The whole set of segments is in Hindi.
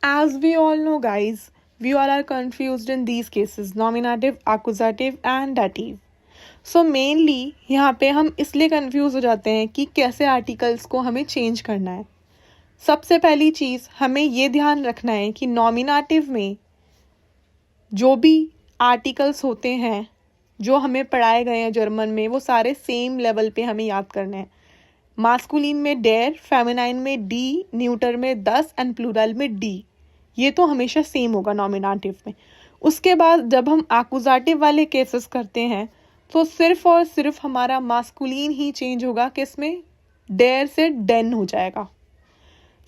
As we all know, guys, we all are confused in these cases, nominative, accusative and dative. So mainly यहाँ पे हम इसलिए कंफ्यूज हो जाते हैं कि कैसे आर्टिकल्स को हमें चेंज करना है. सबसे पहली चीज़ हमें ये ध्यान रखना है कि नॉमिनेटिव में जो भी आर्टिकल्स होते हैं जो हमें पढ़ाए गए हैं जर्मन में, वो सारे सेम लेवल पे हमें याद करने हैं. मास्कुलिन में डेर, फेमिनाइन में डी, न्यूटर में दस एंड प्लूरल में डी. ये तो हमेशा सेम होगा नॉमिनेटिव में. उसके बाद जब हम एक्कुजेटिव वाले केसेस करते हैं तो सिर्फ और सिर्फ हमारा मास्कुलिन ही चेंज होगा, किसमें, डेर से डेन हो जाएगा.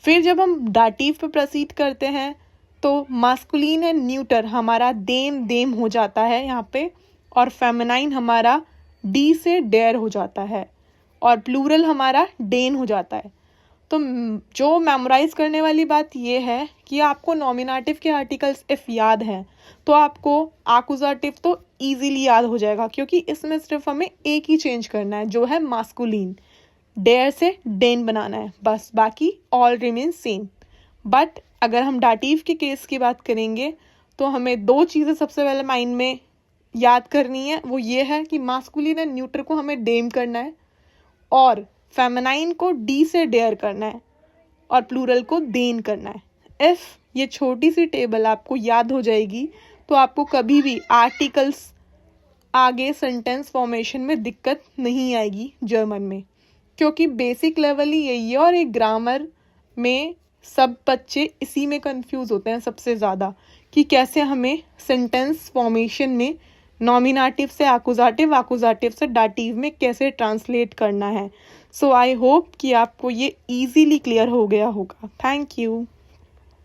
फिर जब हम डाटिव पे प्रोसीड करते हैं तो मास्कुलिन एंड न्यूटर हमारा देम देम हो जाता है यहाँ पे, और फेमिनाइन हमारा डी से डेर हो जाता है, और प्लूरल हमारा डेन हो जाता है. तो जो मेमोराइज करने वाली बात ये है कि आपको नॉमिनेटिव के आर्टिकल्स इफ याद हैं तो आपको एक्कुजेटिव तो इजीली याद हो जाएगा, क्योंकि इसमें सिर्फ हमें एक ही चेंज करना है जो है मास्कुलिन, डेयर से डेन बनाना है बस, बाकी ऑल रिमेन सेम. बट अगर हम डाटिव के केस की बात करेंगे तो हमें दो चीज़ें सबसे पहले माइंड में याद करनी है. वो ये है कि मास्कुलिन एंड न्यूटर को हमें डेम करना है, और फेमिनाइन को डी से डेयर करना है, और प्लूरल को देन करना है. इफ़ ये छोटी सी टेबल आपको याद हो जाएगी तो आपको कभी भी आर्टिकल्स आगे सेंटेंस फॉर्मेशन में दिक्कत नहीं आएगी जर्मन में, क्योंकि बेसिक लेवल ही यही है. और एक ग्रामर में सब बच्चे इसी में कंफ्यूज होते हैं सबसे ज़्यादा कि कैसे हमें सेंटेंस फॉर्मेशन में नॉमिनेटिव से एक्कुजेटिव, एक्कुजेटिव से डाटिव में कैसे ट्रांसलेट करना है. सो आई होप कि आपको ये इजीली क्लियर हो गया होगा. Thank you.